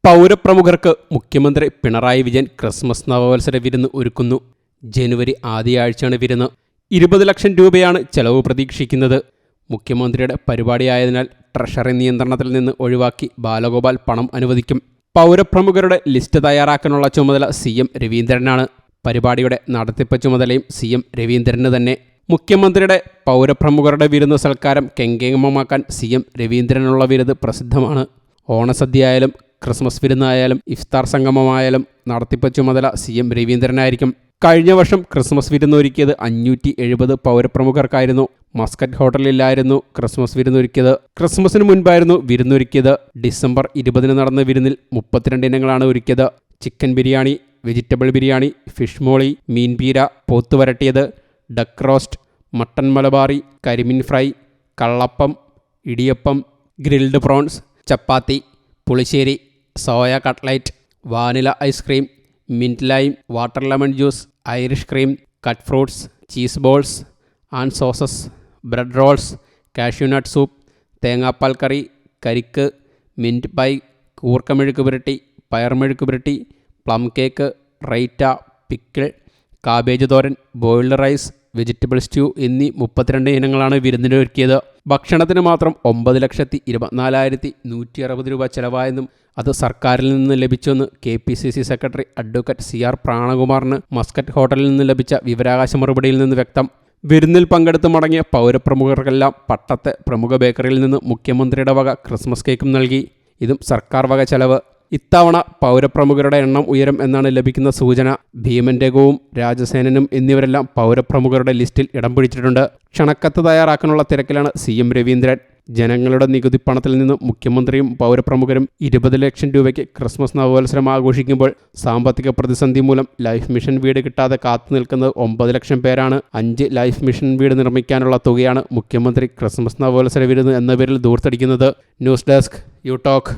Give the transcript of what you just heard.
പൗരപ്രമുഖർക്ക് മുഖ്യമന്ത്രി പിണറായി വിജയൻ ക്രിസ്മസ് നവവത്സര വിരുന്ന് ഒരുക്കുന്നു. ജനുവരി ആദ്യയാഴ്ചയാണ് വിരുന്ന്. 20 ലക്ഷം രൂപയാണ് ചെലവ് പ്രതീക്ഷിക്കുന്നത്. മുഖ്യമന്ത്രിയുടെ പരിപാടിയായതിനാൽ ട്രഷറി നിയന്ത്രണത്തിൽ നിന്ന് ഒഴിവാക്കി ബാലഗോപാൽ പണം അനുവദിക്കും. പൗരപ്രമുഖരുടെ ലിസ്റ്റ് തയ്യാറാക്കാനുള്ള ചുമതല CM രവീന്ദ്രനാണ്. പരിപാടിയുടെ നടത്തിപ്പ് ചുമതലയും CM രവീന്ദ്രന് തന്നെ. മുഖ്യമന്ത്രിയുടെ പൗരപ്രമുഖരുടെ വിരുന്ന് സൽക്കാരം കെങ്കേമമാക്കാൻ CM രവീന്ദ്രനുള്ള വിരുത് പ്രസിദ്ധമാണ്. ഓണസദ്യയായാലും ക്രിസ്മസ് വിരുന്നായാലും ഇഫ്താർ സംഗമമായാലും നടത്തിപ്പ് ചുമതല CM രവീന്ദ്രനായിരിക്കും. കഴിഞ്ഞ വർഷം ക്രിസ്മസ് വിരുന്നൊരുക്കിയത് 570 പൗരപ്രമുഖർക്കായിരുന്നു. മസ്കറ്റ് ഹോട്ടലിലായിരുന്നു ക്രിസ്മസ് വിരുന്നൊരുക്കിയത്. ക്രിസ്മസിന് മുൻപായിരുന്നു വിരുന്നൊരുക്കിയത്. ഡിസംബർ 20 നടന്ന വിരുന്നിൽ 32 ഇനങ്ങളാണ് ഒരുക്കിയത്. Chicken biryani, vegetable biryani, fish molee, മീൻ പീര, പോത്ത് വരട്ടിയത്, ഡക്ക് റോസ്റ്റ്, മട്ടൻ മലബാറി, കരിമീൻ ഫ്രൈ, കള്ളപ്പം, ഇടിയപ്പം, ഗ്രിൽഡ് പ്രോൺസ്, ചപ്പാത്തി, പുളിശ്ശേരി, soya cutlet, vanilla ice cream, mint lime, water lemon juice, Irish cream, cut fruits, cheese balls and sauces, bread rolls, cashew nut soup, തേങ്ങാപ്പാൽ കറി, കരിക്ക്, മിൻറ്റ് പൈ, കൂർക്കമെഴുക്ക് പുരട്ടി, പയർമെഴുക്ക് പുരട്ടി, plum cake, raita, pickle, cabbage തോരൻ, ബോയിൽഡ് റൈസ്, വെജിറ്റബിൾ സ്റ്റ്യൂ എന്നീ 32 ഇനങ്ങളാണ് വിരുന്നിനൊരുക്കിയത്. ഭക്ഷണത്തിന് മാത്രം 9,24,160 രൂപ ചെലവായെന്നും അത് സർക്കാരിൽ നിന്ന് ലഭിച്ചുവെന്ന് KPCC സെക്രട്ടറി അഡ്വക്കേറ്റ് CR പ്രാണകുമാറിന് മസ്കറ്റ് ഹോട്ടലിൽ നിന്ന് ലഭിച്ച വിവരാവകാശ മറുപടിയിൽ നിന്ന് വ്യക്തം. വിരുന്നിൽ പങ്കെടുത്ത് മടങ്ങിയ പൗരപ്രമുഖർക്കെല്ലാം പട്ടത്തെ പ്രമുഖ ബേക്കറിയിൽ നിന്ന് മുഖ്യമന്ത്രിയുടെ വക ക്രിസ്മസ് കേക്കും നൽകി. ഇതും സർക്കാർ വക ചെലവ്. ഇത്തവണ പൗരപ്രമുഖരുടെ എണ്ണം ഉയരും എന്നാണ് ലഭിക്കുന്ന സൂചന. ഭീമൻ രഘുവും രാജസേനനും എന്നിവരെല്ലാം പൗരപ്രമുഖരുടെ ലിസ്റ്റിൽ ഇടം പിടിച്ചിട്ടുണ്ട്. ക്ഷണക്കത്ത് തയ്യാറാക്കാനുള്ള തിരക്കിലാണ് CM രവീന്ദ്രൻ. ജനങ്ങളുടെ നികുതി പണത്തിൽ നിന്ന് മുഖ്യമന്ത്രിയും പൗരപ്രമുഖരും 20 ലക്ഷം രൂപയ്ക്ക് ക്രിസ്മസ് നവവത്സരം ആഘോഷിക്കുമ്പോൾ സാമ്പത്തിക പ്രതിസന്ധി മൂലം ലൈഫ് മിഷൻ വീട് കിട്ടാതെ കാത്തു നിൽക്കുന്നത് 9 ലക്ഷം പേരാണ്. 5 ലൈഫ് മിഷൻ വീട് നിർമ്മിക്കാനുള്ള തുകയാണ് മുഖ്യമന്ത്രി ക്രിസ്മസ് നവവത്സര വിരുന്ന് എന്ന പേരിൽ ദൂർത്തടിക്കുന്നത്. News desk you talk.